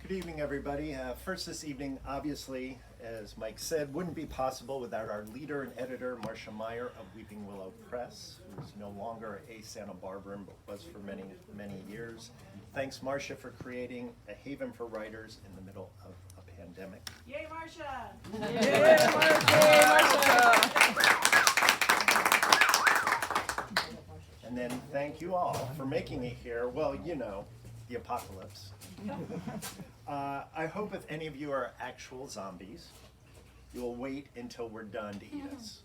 Good evening, everybody. First this evening, obviously, as Mike said, wouldn't be possible without our leader and editor, Marcia Meier of Weeping Willow Press, who's no longer a Santa Barbaran, but was for many, many years. Thanks, Marcia, for creating a haven for writers in the middle of a pandemic. Yay, Marcia! Yay, Marcia! And then thank you all for making it here. Well, you know, the apocalypse. I hope if any of you are actual zombies, you will wait until we're done to eat us.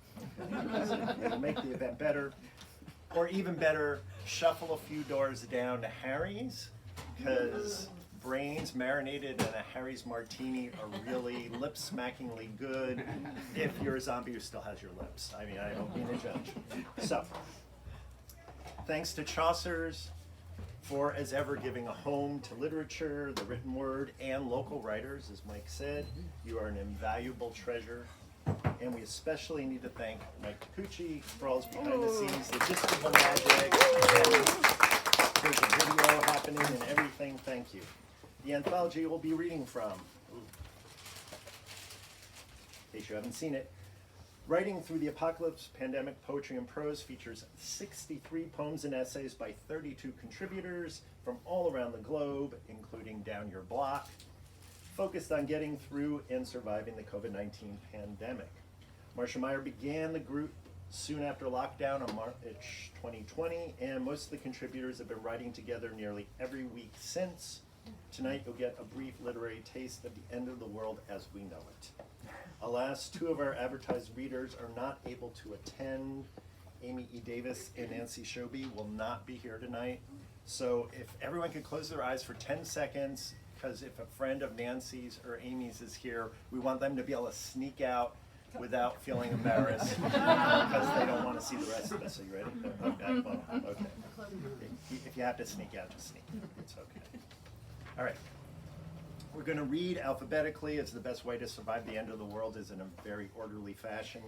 It'll make the event better. Or even better, shuffle a few doors down to Harry's, because brains marinated in a Harry's martini are really lip-smackingly good if you're a zombie who still has your lips. I mean, I don't mean to judge. So, thanks to Chaucer's for, as ever, giving a home to literature, the written word, and local writers. As Mike said, you are an invaluable treasure. And we especially need to thank Mike Takuchi for all his behind the scenes logistical magic. There's a video happening and everything. Thank you. The anthology we'll be reading from, in case you haven't seen it, Writing Through the Apocalypse, Pandemic Poetry and Prose features 63 poems and essays by 32 contributors from all around the globe, including down your block, focused on getting through and surviving the COVID-19 pandemic. Marcia Meier began the group soon after lockdown on March 2020, and most of the contributors have been writing together nearly every week since. Tonight you'll get a brief literary taste of the end of the world as we know it. Alas, two of our advertised readers are not able to attend. Amy E. Davis and Nancy Shoby will not be here tonight. So if everyone could close their eyes for 10 seconds, because if a friend of Nancy's or Amy's is here, we want them to be able to sneak out without feeling embarrassed because they don't want to see the rest of us. Are you ready? Okay. Well, okay. If you have to sneak out, just sneak. It's okay. All right. We're going to read alphabetically, as the best way to survive the end of the world is in a very orderly fashion.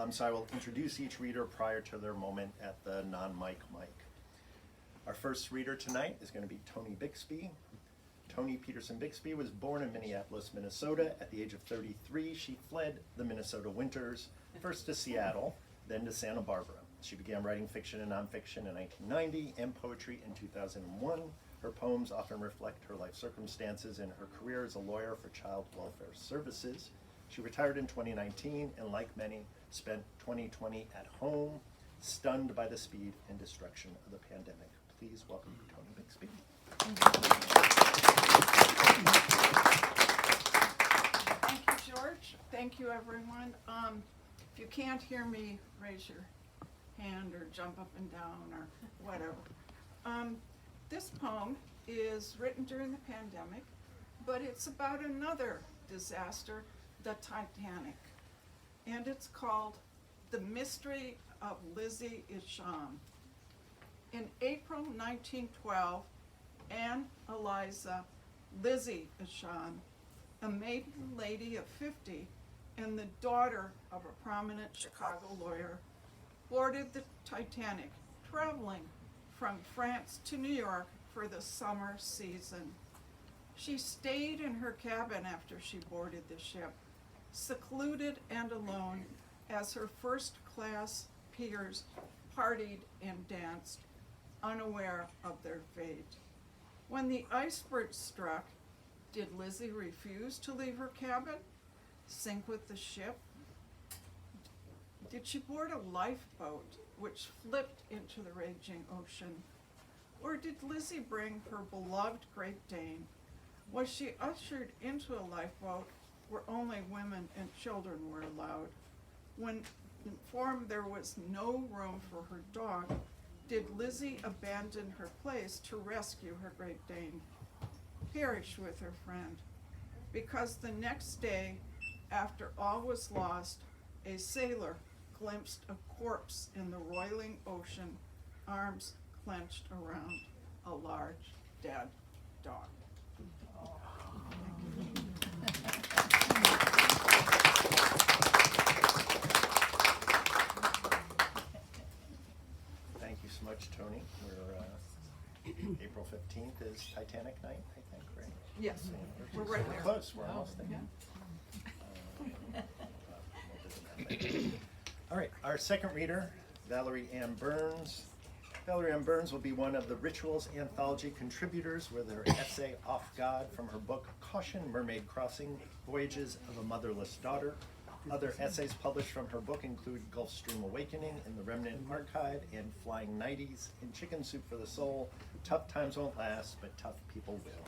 So I will introduce each reader prior to their moment at the non-mic mic. Our first reader tonight is going to be Toni Bixby. Toni Peterson Bixby was born in Minneapolis, Minnesota. At the age of 33, she fled the Minnesota winters, first to Seattle, then to Santa Barbara. She began writing fiction and nonfiction in 1990 and poetry in 2001. Her poems often reflect her life circumstances and her career as a lawyer for child welfare services. She retired in 2019 and, like many, spent 2020 at home, stunned by the speed and destruction of the pandemic. Please welcome Toni Bixby. Thank you, George. Thank you, everyone. If you can't hear me, raise your hand or jump up and down or whatever. This poem is written during the pandemic, but it's about another disaster, the Titanic. And it's called The Mystery of Lizzie Isham. In April 1912, Anne Eliza Lizzie Isham, a maiden lady of 50 and the daughter of a prominent Chicago lawyer, boarded the Titanic, traveling from France to New York for the summer season. She stayed in her cabin after she boarded the ship, secluded and alone as her first-class peers partied and danced, unaware of their fate. When the iceberg struck, did Lizzie refuse to leave her cabin, sink with the ship? Did she board a lifeboat which flipped into the raging ocean? Or did Lizzie bring her beloved Great Dane? Was she ushered into a lifeboat where only women and children were allowed? When informed there was no room for her dog, did Lizzie abandon her place to rescue her Great Dane? Perish with her friend, because the next day, after all was lost, a sailor glimpsed a corpse in the roiling ocean, arms clenched around a large dead dog. Thank you so much, Toni. We're April April 15th is Titanic night, I think, right? Yes, So we're right we're there. close, we're almost there. All right, our second reader, Valerie Ann Burns. Valerie Ann Burns will be one of the Rituals Anthology contributors with her essay Off God from her book Caution, Mermaid Crossing, Voyages of a Motherless Daughter. Other essays published from her book include Gulf Stream Awakening in the Remnant Archive and Flying Nighties in Chicken Soup for the Soul, Tough Times Won't Last, but Tough People Will.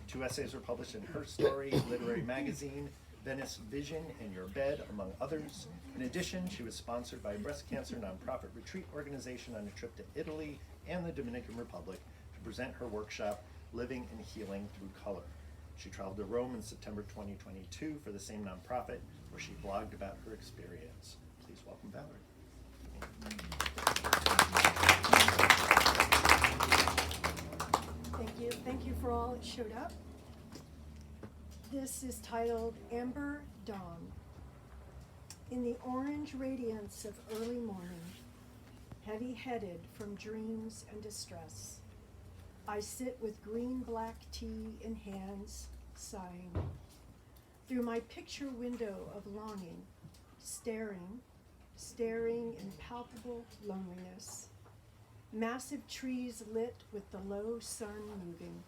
2 essays were published in Her Story Literary Magazine, Venice Vision, and Your Bed, among others. In addition, she was sponsored by a breast cancer nonprofit retreat organization on a trip to Italy and the Dominican Republic to present her workshop, Living and Healing Through Color. She traveled to Rome in September 2022 for the same nonprofit, where she blogged about her experience. Please welcome Valerie. Thank you. Thank you for all that showed up. This is titled Amber Dawn. In the orange radiance of early morning, heavy-headed from dreams and distress, I sit with green-black tea in hands, sighing. Through my picture window of longing, staring in palpable loneliness. Massive trees lit with the low sun moving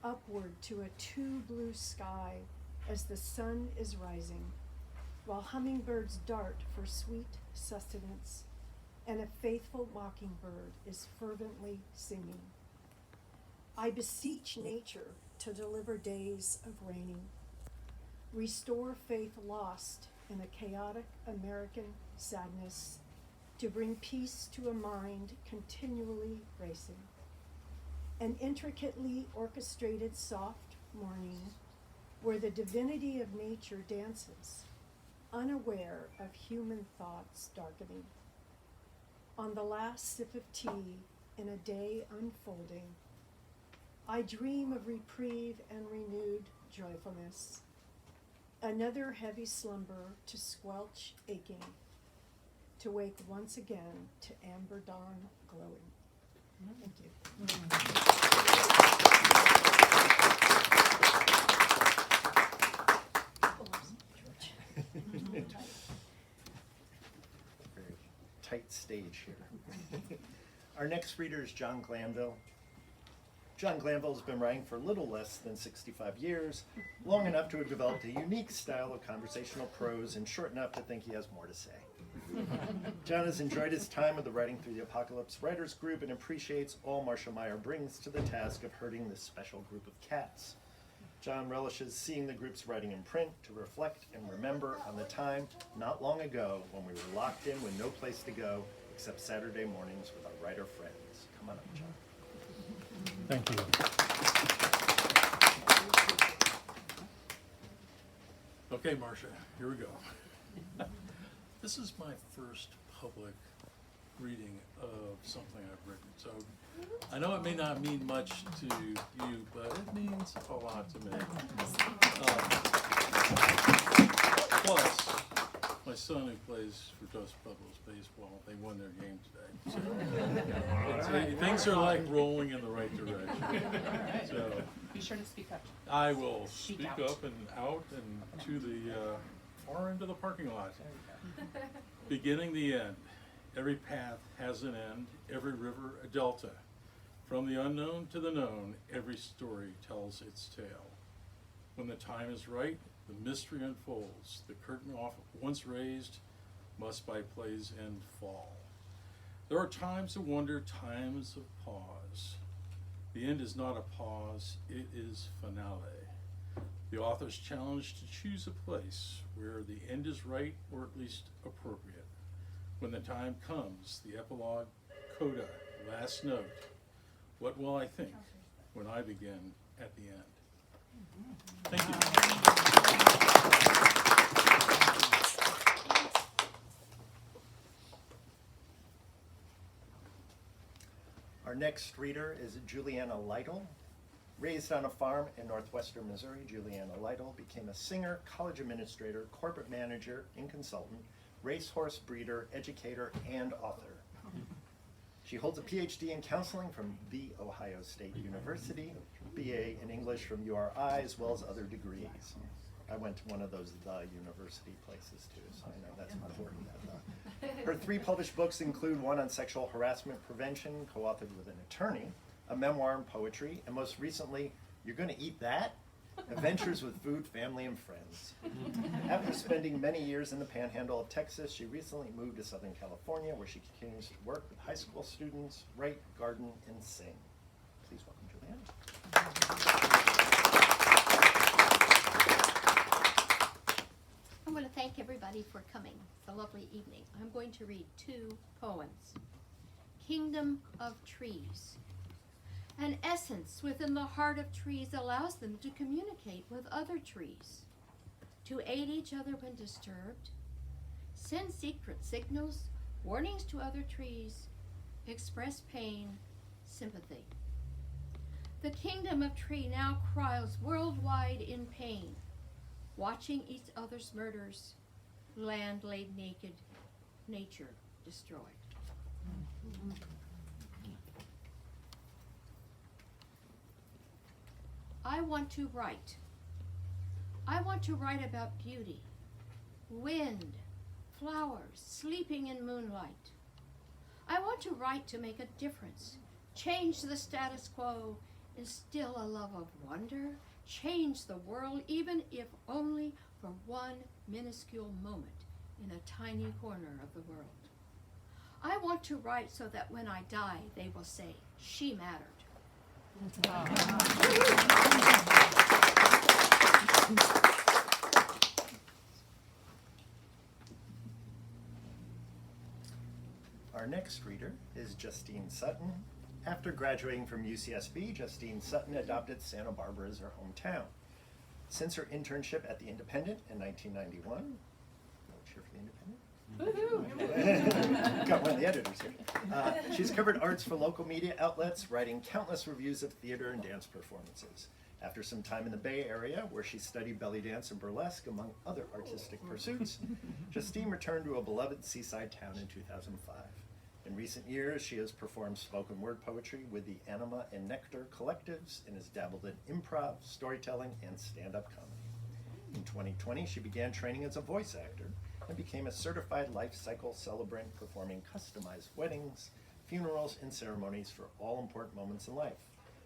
upward to a too blue sky as the sun is rising, while hummingbirds dart for sweet sustenance, and a faithful mockingbird is fervently singing. I beseech nature to deliver days of raining, restore faith lost in a chaotic American sadness, to bring peace to a mind continually racing. An intricately orchestrated soft morning where the divinity of nature dances, unaware of human thoughts darkening. On the last sip of tea in a day unfolding, I dream of reprieve and renewed joyfulness. Another heavy slumber to squelch aching, to wake once again to amber dawn glowing. Thank you. Very tight stage here. Our next reader is John Glanville. John Glanville has been writing for a little less than 65 years, long enough to have developed a unique style of conversational prose and short enough to think he has more to say. John has enjoyed his time with the Writing Through the Apocalypse Writers Group and appreciates all Marcia Meier brings to the task of herding this special group of cats. John relishes seeing the group's writing in print to reflect and remember on the time not long ago when we were locked in with no place to go except Saturday mornings with our writer friends. Come on up, John. Thank you. Okay, Marcia, here we go. This is my first public reading of something I've written, so I know it may not mean much to you, but it means a lot to me. Plus, my son who plays for Dos Pueblos baseball, they won their game today. So things are like rolling in the right direction. So Be sure to speak up. I will Speak speak out. up and out and to the far end of the parking lot. Beginning the end. Every path has an end, every river a delta. From the unknown to the known, every story tells its tale. When the time is right, the mystery unfolds. The curtain off once raised must by play's end fall. There are times of wonder, times of pause. The end is not a pause, it is finale. The author's challenged to choose a place where the end is right, or at least appropriate. When the time comes, the epilogue, coda, last note. What will I think when I begin at the end? Thank you. Our next reader is Juliana Lightle. Raised on a farm in northwestern Missouri, Juliana Lightle became a singer, college administrator, corporate manager, and consultant, racehorse breeder, educator, and author. She holds a PhD in counseling from The Ohio State University, BA in English from URI, as well as other degrees. I went to one of those The University places too, so I know that's important. Her 3 published books include one on sexual harassment prevention, co-authored with an attorney, a memoir in poetry, and most recently, You're Gonna Eat That? Adventures with Food, Family, and Friends. After spending many years in the panhandle of Texas, she recently moved to Southern California, where she continues to work with high school students, write, garden, and sing. Please welcome Juliana. I want to thank everybody for coming. It's a lovely evening. I'm going to read 2 poems. Kingdom of Trees. An essence within the heart of trees allows them to communicate with other trees, to aid each other when disturbed, send secret signals, warnings to other trees, express pain, sympathy. The kingdom of tree now cries worldwide in pain, watching each other's murders, land laid naked, nature destroyed. I want to write. I want to write about beauty, wind, flowers, sleeping in moonlight. I want to write to make a difference, change the status quo, instill a love of wonder, change the world, even if only for one minuscule moment in a tiny corner of the world. I want to write so that when I die, they will say, she mattered. Our next reader is Justine Sutton. After graduating from UCSB, Justine Sutton adopted Santa Barbara as her hometown. Since her internship at The Independent in 1991, cheer for The Independent. Got one of the editors here. She's covered arts for local media outlets, writing countless reviews of theater and dance performances. After some time in the Bay Area, where she studied belly dance and burlesque, among other artistic pursuits, Justine returned to a beloved seaside town in 2005. In recent years, she has performed spoken word poetry with the Anima and Nectar collectives and has dabbled in improv, storytelling, and stand-up comedy. In 2020, she began training as a voice actor and became a certified life cycle celebrant, performing customized weddings, funerals, and ceremonies for all important moments in life.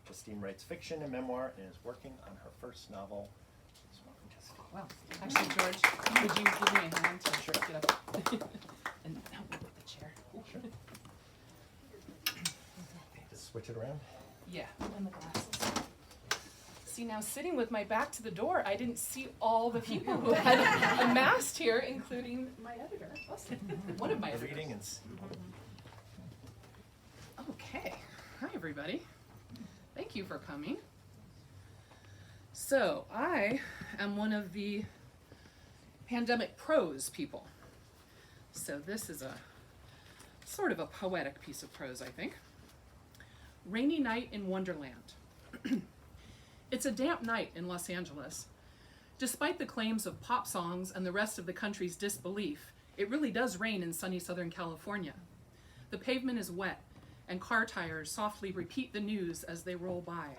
Justine writes fiction and memoir and is working on her first novel. Please welcome Justine. Wow. Actually, George, would you give me a hand to get up and help me with the chair? Sure. Just switch it around. Yeah, and the glasses. See, now sitting with my back to the door, I didn't see all the people who had amassed here, including my editor. One of my editors. Reading and Okay. Hi, everybody. Thank you for coming. So, I am one of the pandemic prose people. So this is a sort of a poetic piece of prose, I think. Rainy night in Wonderland. It's a damp night in Los Angeles. Despite the claims of pop songs and the rest of the country's disbelief, it really does rain in sunny Southern California. The pavement is wet, and car tires softly repeat the news as they roll by.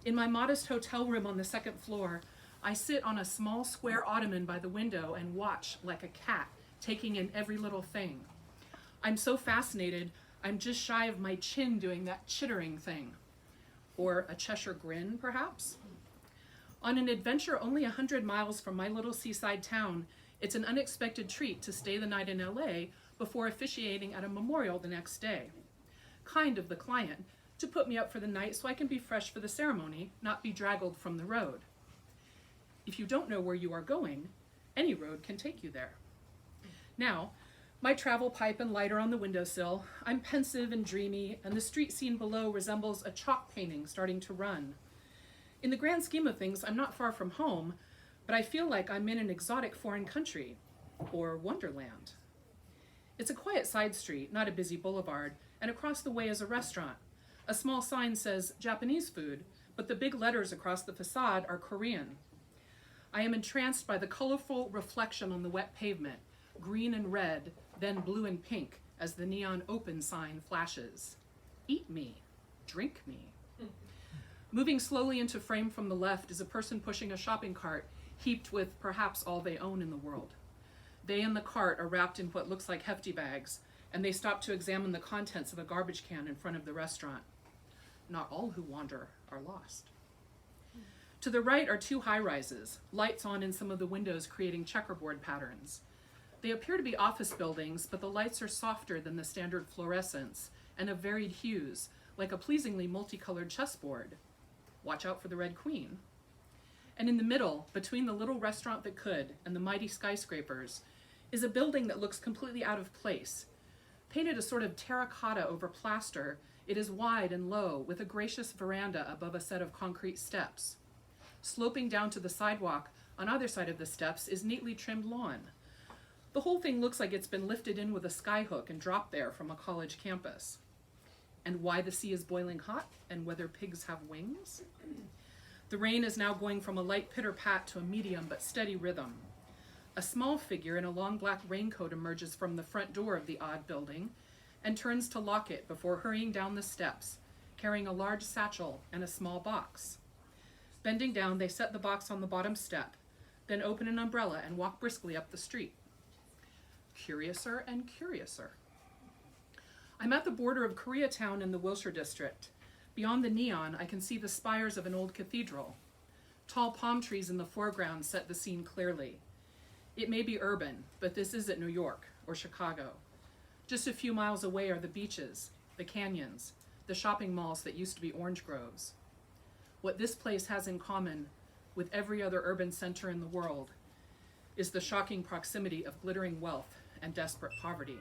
In my modest hotel room on the second floor, I sit on a small square ottoman by the window and watch like a cat, taking in every little thing. I'm so fascinated, I'm just shy of my chin doing that chittering thing. Or a Cheshire grin, perhaps? On an adventure only 100 miles from my little seaside town, it's an unexpected treat to stay the night in LA before officiating at a memorial the next day. Kind of the client, to put me up for the night so I can be fresh for the ceremony, not be draggled from the road. If you don't know where you are going, any road can take you there. Now, my travel pipe and lighter on the windowsill, I'm pensive and dreamy, and the street scene below resembles a chalk painting starting to run. In the grand scheme of things, I'm not far from home, but I feel like I'm in an exotic foreign country, or Wonderland. It's a quiet side street, not a busy boulevard, and across the way is a restaurant. A small sign says Japanese food, but the big letters across the facade are Korean. I am entranced by the colorful reflection on the wet pavement, green and red, then blue and pink, as the neon open sign flashes. Eat me, drink me. Moving slowly into frame from the left is a person pushing a shopping cart heaped with perhaps all they own in the world. They and the cart are wrapped in what looks like hefty bags, and they stop to examine the contents of a garbage can in front of the restaurant. Not all who wander are lost. To the right are two high-rises, lights on in some of the windows creating checkerboard patterns. They appear to be office buildings, but the lights are softer than the standard fluorescence and of varied hues, like a pleasingly multicolored chessboard. Watch out for the Red Queen. And in the middle, between the little restaurant that could and the mighty skyscrapers, is a building that looks completely out of place. Painted a sort of terracotta over plaster, it is wide and low, with a gracious veranda above a set of concrete steps. Sloping down to the sidewalk on either side of the steps is neatly trimmed lawn. The whole thing looks like it's been lifted in with a skyhook and dropped there from a college campus. And why the sea is boiling hot and whether pigs have wings? The rain is now going from a light pitter-pat to a medium but steady rhythm. A small figure in a long black raincoat emerges from the front door of the odd building and turns to lock it before hurrying down the steps, carrying a large satchel and a small box. Bending down, they set the box on the bottom step, then open an umbrella and walk briskly up the street. Curiouser and curiouser. I'm at the border of Koreatown in the Wilshire district. Beyond the neon, I can see the spires of an old cathedral. Tall palm trees in the foreground set the scene clearly. It may be urban, but this isn't New York or Chicago. Just a few miles away are the beaches, the canyons, the shopping malls that used to be orange groves. What this place has in common with every other urban center in the world is the shocking proximity of glittering wealth and desperate poverty.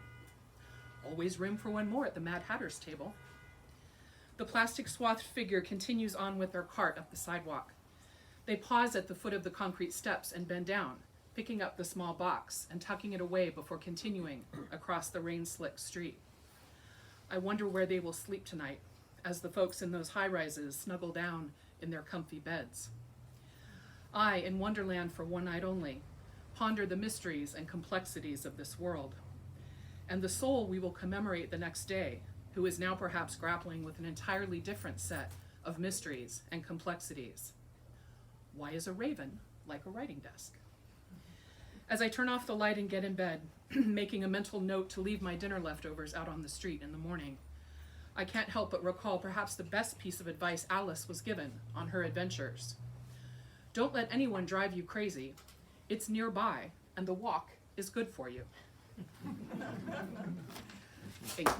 Always room for one more at the Mad Hatter's table. The plastic swathed figure continues on with their cart up the sidewalk. They pause at the foot of the concrete steps and bend down, picking up the small box and tucking it away before continuing across the rain-slick street. I wonder where they will sleep tonight as the folks in those high-rises snuggle down in their comfy beds. I, in Wonderland for one night only, ponder the mysteries and complexities of this world, and the soul we will commemorate the next day, who is now perhaps grappling with an entirely different set of mysteries and complexities. Why is a raven like a writing desk? As I turn off the light and get in bed, making a mental note to leave my dinner leftovers out on the street in the morning, I can't help but recall perhaps the best piece of advice Alice was given on her adventures. Don't let anyone drive you crazy. It's nearby, and the walk is good for you. Thank you.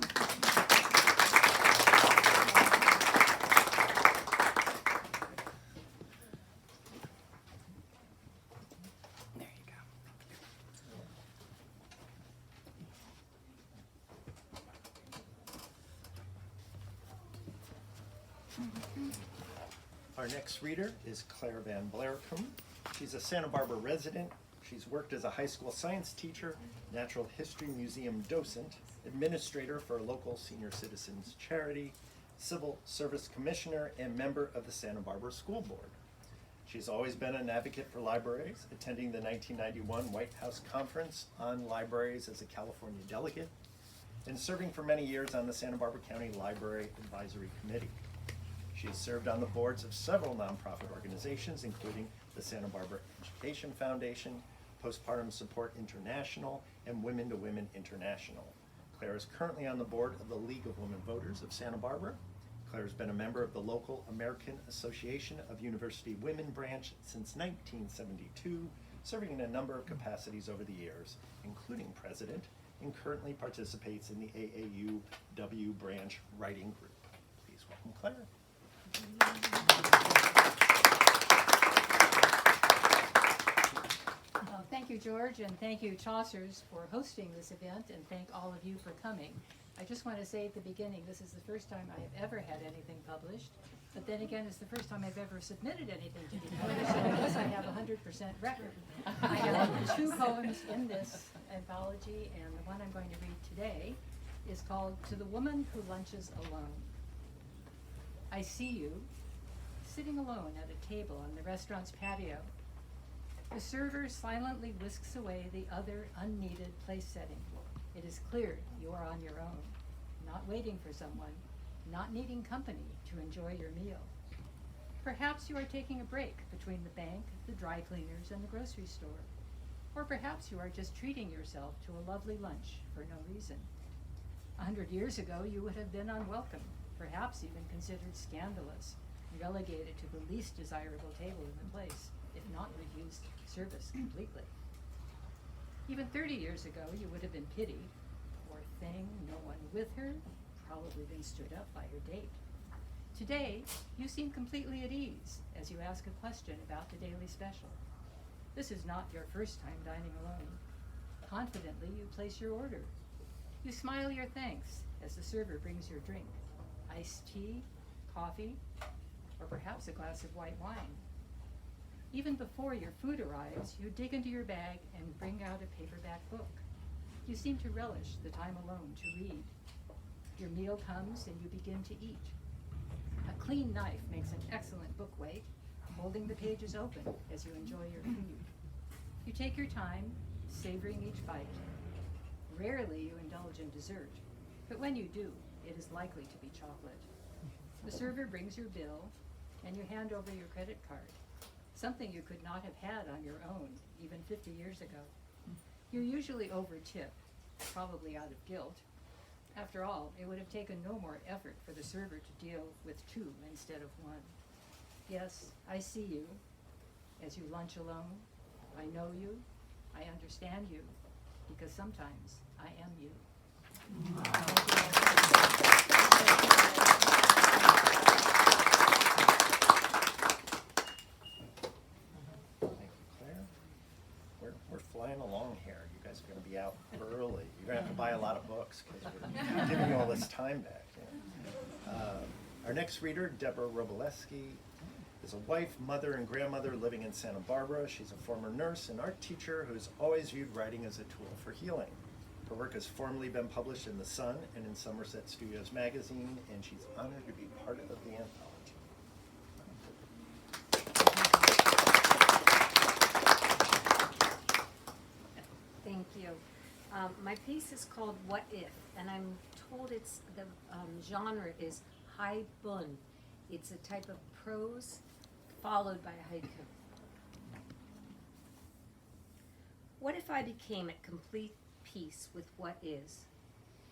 There you go. Our next reader is Claire Van Blaricum. She's a Santa Barbara resident. She's worked as a high school science teacher, natural history museum docent, administrator for a local senior citizens charity, civil service commissioner, and member of the Santa Barbara School Board. She's always been an advocate for libraries, attending the 1991 White House Conference on Libraries as a California delegate, and serving for many years on the Santa Barbara County Library Advisory Committee. She has served on the boards of several nonprofit organizations, including the Santa Barbara Education Foundation, Postpartum Support International, and Women to Women International. Claire is currently on the board of the League of Women Voters of Santa Barbara. Claire has been a member of the local American Association of University Women branch since 1972, serving in a number of capacities over the years, including president, and currently participates in the AAUW branch writing group. Please welcome Claire. Thank you, George, and thank you, Chaucer's, for hosting this event, and thank all of you for coming. I just want to say at the beginning, this is the first time I have ever had anything published, but then again, it's the first time I've ever submitted anything to be published, so I guess I have a 100% record. I have 2 poems in this anthology, and the one I'm going to read today is called To the Woman Who Lunches Alone. I see you, sitting alone at a table on the restaurant's patio. The server silently whisks away the other unneeded place setting. It is clear you are on your own, not waiting for someone, not needing company to enjoy your meal. Perhaps you are taking a break between the bank, the dry cleaners, and the grocery store. Or perhaps you are just treating yourself to a lovely lunch for no reason. 100 years ago, you would have been unwelcome, perhaps even considered scandalous, relegated to the least desirable table in the place, if not refused service completely. Even 30 years ago, you would have been pitied. Poor thing, no one with her, probably been stood up by her date. Today, you seem completely at ease as you ask a question about the daily special. This is not your first time dining alone. Confidently, you place your order. You smile your thanks as the server brings your drink, iced tea, coffee, or perhaps a glass of white wine. Even before your food arrives, you dig into your bag and bring out a paperback book. You seem to relish the time alone to read. Your meal comes and you begin to eat. A clean knife makes an excellent book weight, holding the pages open as you enjoy your food. You take your time, savoring each bite. Rarely you indulge in dessert, but when you do, it is likely to be chocolate. The server brings your bill, and you hand over your credit card, something you could not have had on your own even 50 years ago. You usually over-tip, probably out of guilt. After all, it would have taken no more effort for the server to deal with two instead of one. Yes, I see you. As you lunch alone, I know you, I understand you, because sometimes I am you. Thank you, Claire. We're flying along here. You guys are going to be out early. You're going to have to buy a lot of books because we're giving you all this time back. Our next reader, Deborah Wroblewski, is a wife, mother, and grandmother living in Santa Barbara. She's a former nurse and art teacher who's always viewed writing as a tool for healing. Her work has formerly been published in The Sun and in Somerset Studios magazine, and she's honored to be part of the anthology. Thank you. My piece is called What If, and I'm told it's the genre is haibun. It's a type of prose followed by a haiku. What if I became at complete peace with what is?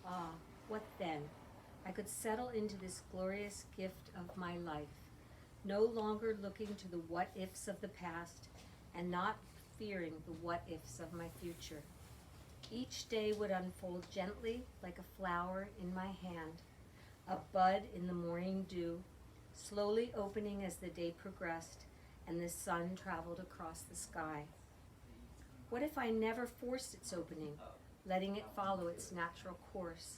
Ah, what then? I could settle into this glorious gift of my life, no longer looking to the what ifs of the past and not fearing the what ifs of my future. Each day would unfold gently like a flower in my hand, a bud in the morning dew, slowly opening as the day progressed and the sun traveled across the sky. What if I never forced its opening, letting it follow its natural course,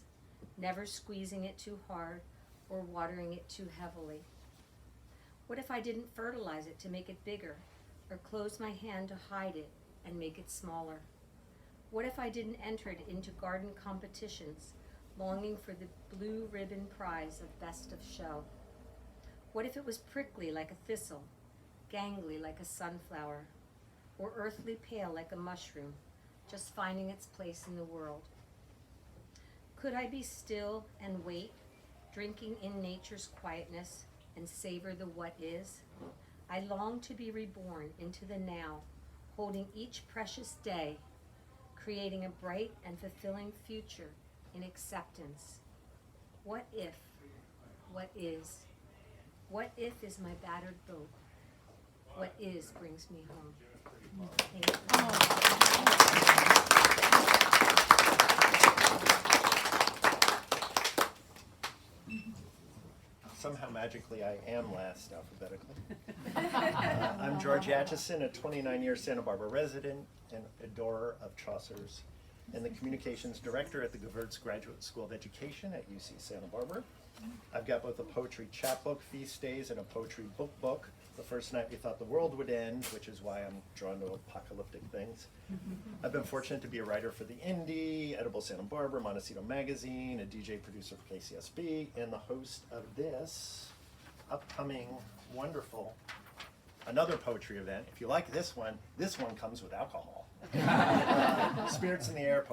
never squeezing it too hard or watering it too heavily? What if I didn't fertilize it to make it bigger, or close my hand to hide it and make it smaller? What if I didn't enter it into garden competitions, longing for the blue ribbon prize of best of show? What if it was prickly like a thistle, gangly like a sunflower, or earthly pale like a mushroom, just finding its place in the world? Could I be still and wait, drinking in nature's quietness and savor the what is? I long to be reborn into the now, holding each precious day, creating a bright and fulfilling future in acceptance. What if? What is? What if is my battered boat? What is brings me home. Thank you. Somehow magically I am last alphabetically. I'm George Yatchisin, a 29-year Santa Barbara resident and adorer of Chaucer's, and the communications director at the Gewurz Graduate School of Education at UC Santa Barbara. I've got both a poetry chapbook, Feast Days, and a poetry book. The first night we thought the world would end, which is why I'm drawn to apocalyptic things. I've been fortunate to be a writer for the Indie, Edible Santa Barbara, Montecito Magazine, a DJ producer for KCSB, and the host of this upcoming wonderful, another poetry event. If you like this one comes with alcohol. Spirits in the Air,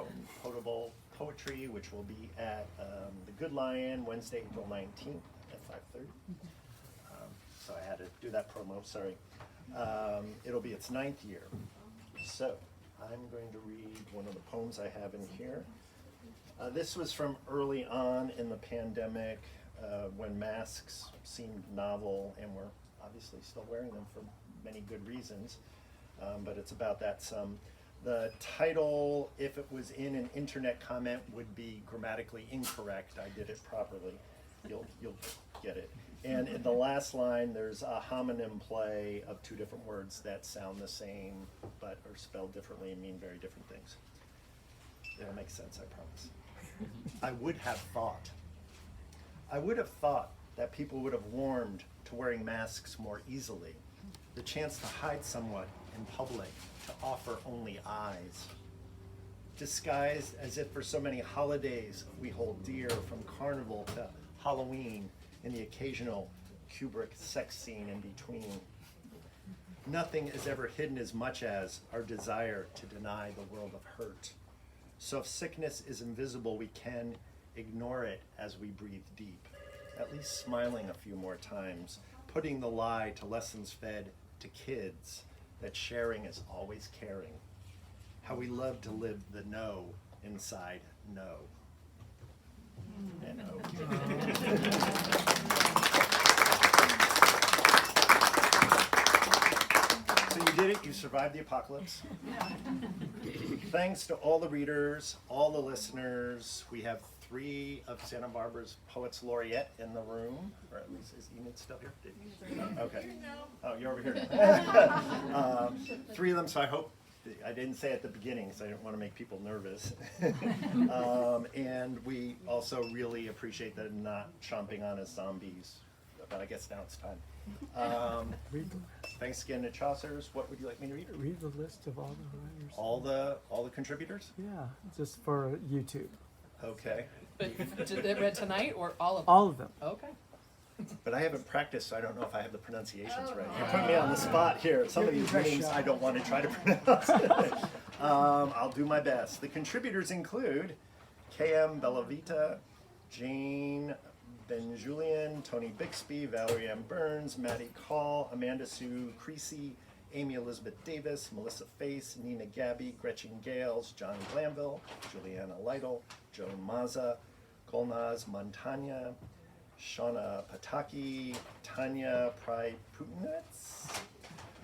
potable poetry, which will be at the Good Lion Wednesday, April 19th at 5:30. So I had to do that promo, sorry. It'll be its 9th year. So I'm going to read one of the poems I have in here. This was from early on in the pandemic, when masks seemed novel, and we're obviously still wearing them for many good reasons, but it's about that some. The title, if it was in an internet comment, would be grammatically incorrect. I did it properly. You'll get it. And in the last line, there's a homonym play of two different words that sound the same, but are spelled differently and mean very different things. It'll make sense, I promise. I would have thought that people would have warmed to wearing masks more easily. The chance to hide somewhat in public, to offer only eyes. Disguised as if for so many holidays we hold dear, from Carnival to Halloween, and the occasional Kubrick sex scene in between. Nothing is ever hidden as much as our desire to deny the world of hurt. So if sickness is invisible, we can ignore it as we breathe deep, at least smiling a few more times, putting the lie to lessons fed to kids that sharing is always caring. How we love to live the no inside no. N-O. So you did it, you survived the apocalypse. Thanks to all the readers, all the listeners. We have 3 of Santa Barbara's Poets Laureate in the room, or at least is Enid still here? Okay. Oh, you're over here. 3 of them, so I hope, I didn't say at the beginning, so I didn't want to make people nervous. And we also really appreciate them not chomping on us zombies, but I guess now it's time. Thanks again to Chaucer's. What would you like me to read? Read the list of all the writers. All the contributors? Yeah, just for YouTube. Okay. But they read tonight or all of them? All of them. Okay. But I haven't practiced, so I don't know if I have the pronunciations right. You're putting me on the spot here. Some of these names I don't want to try to pronounce. I'll do my best. The contributors include K.M. Bellavita, Jane Ben-Julian, Toni Bixby, Valerie Ann Burns, Maddie Call, Amanda Sue Creasy, Amy Elizabeth Davis, Melissa Face, Nina Gabby, Gretchen Gales, John Glanville, Juliana Lightle, Joan Maza, Golnaz Montagna, Shauna Pataki, Tanya Pry-Putinetz,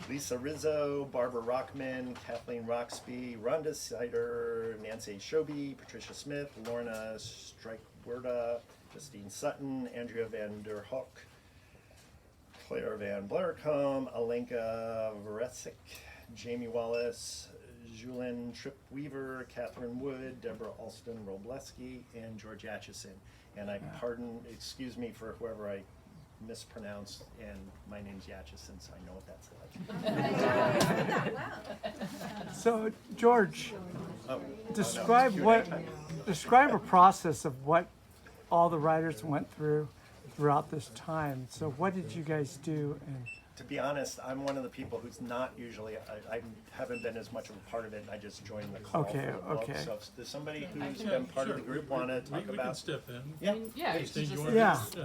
Lisa Rizzo, Barbara Rockman, Kathleen Roxby, Rhonda Sider, Nancy Shoby, Patricia Smith, Lorna Strikewerda, Justine Sutton, Andrea Van der Hoek, Claire Van Blaricum, Alenka Veresik, Jamie Wallace, Julien Tripp Weaver, Catherine Wood, Deborah Alston Wroblewski, and George Yatchisin. And excuse me for whoever I mispronounced, and my name's Yatchisin, so I know what that's like. So, George, Oh, describe Q&A time. a process of what all the writers went through throughout this time. So what did you guys do? And To be honest, I'm one of the people who's not usually, I haven't been as much of a part of it, and I just joined the call Okay, for the book. okay. So does somebody who's been part of the group want to talk We can about? step in. Yeah. Yeah. Justine, just- you wanna Yeah. just, You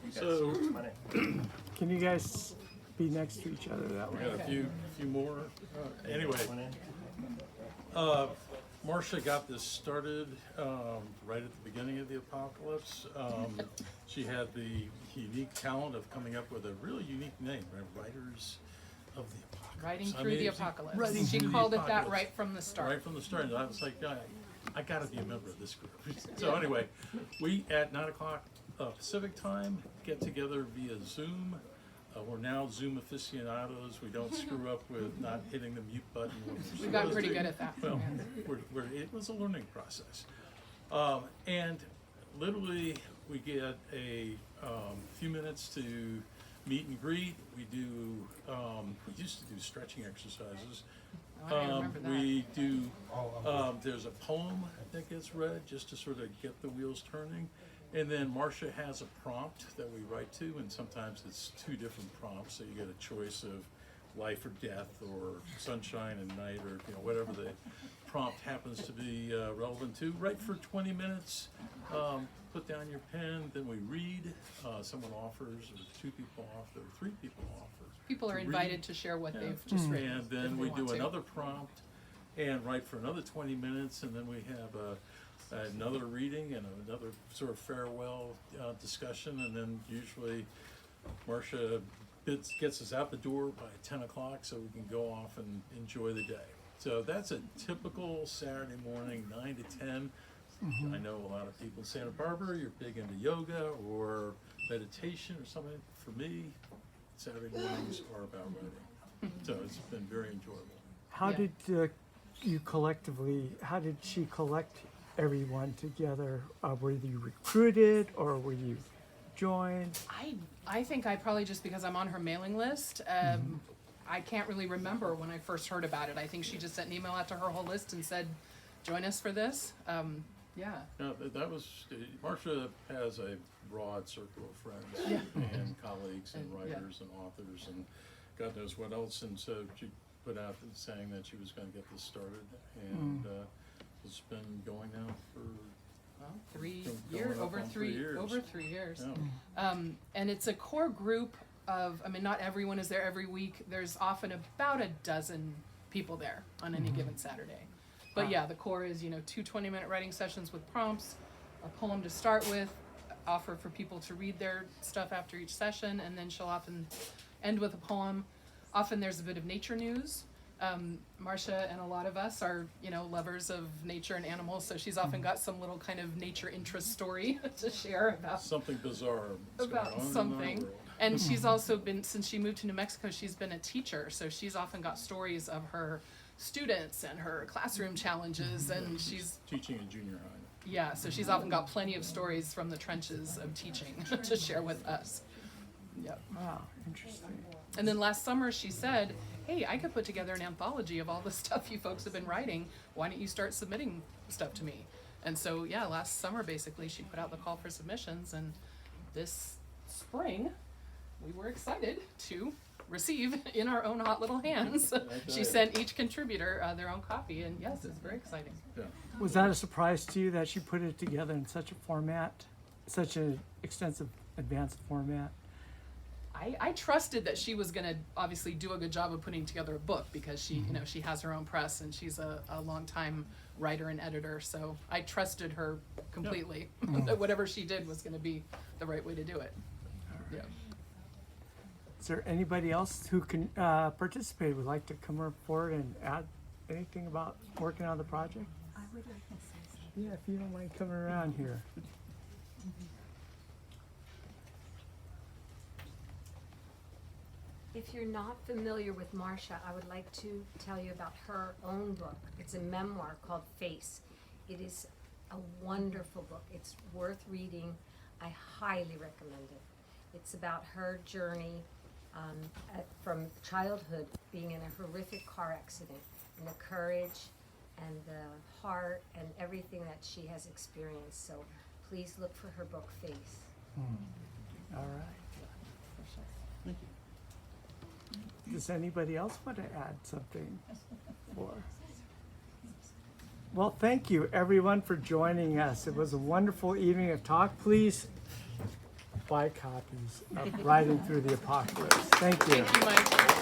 guys, So, come on in. can you guys be next to each other that we way? got a few more. Anyway, Come on in. Marcia got this started right at the beginning of the apocalypse. She had the unique talent of coming up with a really unique name, right? Writers of the Apocalypse. Writing I through mean, the it's- apocalypse. Writing She through the called it that apocalypse. right from the start. Right from the start. And I was like, I got to be a member of this group. So anyway, we at 9 o'clock Pacific time get together via Zoom. We're now Zoom aficionados. We don't screw up with not hitting the mute button. when we're We got supposed pretty to. good at that. Well, Yeah. it was a learning process. And literally, we get a few minutes to meet and greet. We do, we used to do stretching exercises. Oh, I remember that. We do, there's a poem that gets read just to sort of get the wheels turning. And then Marcia has a prompt that we write to, and sometimes it's 2 different prompts, so you get a choice of life or death, or sunshine and night, or whatever the prompt happens to be relevant to. Write for 20 minutes, put down your pen, then we read. Someone offers, or 2 people offer, or 3 people offer. People are to read. invited to share what they've just written. And if then they we want do to. another prompt and write for another 20 minutes, and then we have another reading and another sort of farewell discussion, and then usually Marcia gets us out the door by 10 o'clock so we can go off and enjoy the day. So that's a typical Saturday morning, 9 to 10. I know a lot of people in Santa Barbara, you're big into yoga or meditation or something. For me, Saturday mornings are about writing. So it's been very enjoyable. How Yeah. did you collectively, how did she collect everyone together? Were you recruited or were you joined? I think I probably just because I'm on her mailing list. I can't really remember when I first heard about it. I think she just sent an email out to her whole list and said, "Join us for this." Yeah. No, that was, Marcia has a broad circle of friends and colleagues and And, yeah. writers and authors and God knows what else. And so she put out saying that she was going to get this started, and it's been going now for Well, 3 Going years, up over on 3 3 years. over 3 years. yeah. And it's a core group of, I mean, not everyone is there every week. There's often about a dozen people there on any given Saturday. But yeah, the core is, 2 20-minute writing sessions with prompts, a poem to start with, offer for people to read their stuff after each session, and then she'll often end with a poem. Often there's a bit of nature news. Marcia and a lot of us are, lovers of nature and animals, so she's often got some little kind of nature interest story to share about Something bizarre is going about on in our something. world. And she's also been, since she moved to New Mexico, she's been a teacher, so she's often got stories of her students and her classroom challenges, and she's, Teaching in junior high. yeah, so she's often got plenty of stories from the trenches of teaching to share with us. Yep. Wow, interesting. And then last summer she said, "Hey, I could put together an anthology of all the stuff you folks have been writing. Why don't you start submitting stuff to me?" And so, yeah, last summer basically she put out the call for submissions, and this spring we were excited to receive in our own hot little hands. She sent each contributor their own copy, and yes, it's very exciting. Yeah. Was that a surprise to you that she put it together in such a format, such an extensive, advanced format? I trusted that she was gonna obviously do a good job of putting together a book because she, she has her own press and she's a longtime writer and editor. So I trusted her completely that whatever she did was gonna be the right way to do it. Yeah. Is there anybody else who can participate, would like to come forward and add anything about working on the project? I would like to say something. Yeah, if you don't mind coming around here. If you're not familiar with Marcia, I would like to tell you about her own book. It's a memoir called Face. It is a wonderful book. It's worth reading. I highly recommend it. It's about her journey from childhood, being in a horrific car accident, and the courage and the heart and everything that she has experienced. So please look for her book, Face. All right. Does anybody else want to add something? Well, thank you everyone for joining us. It was a wonderful evening of talk. Please buy copies of Riding Through the Apocalypse. Thank you. Thank you, Mike.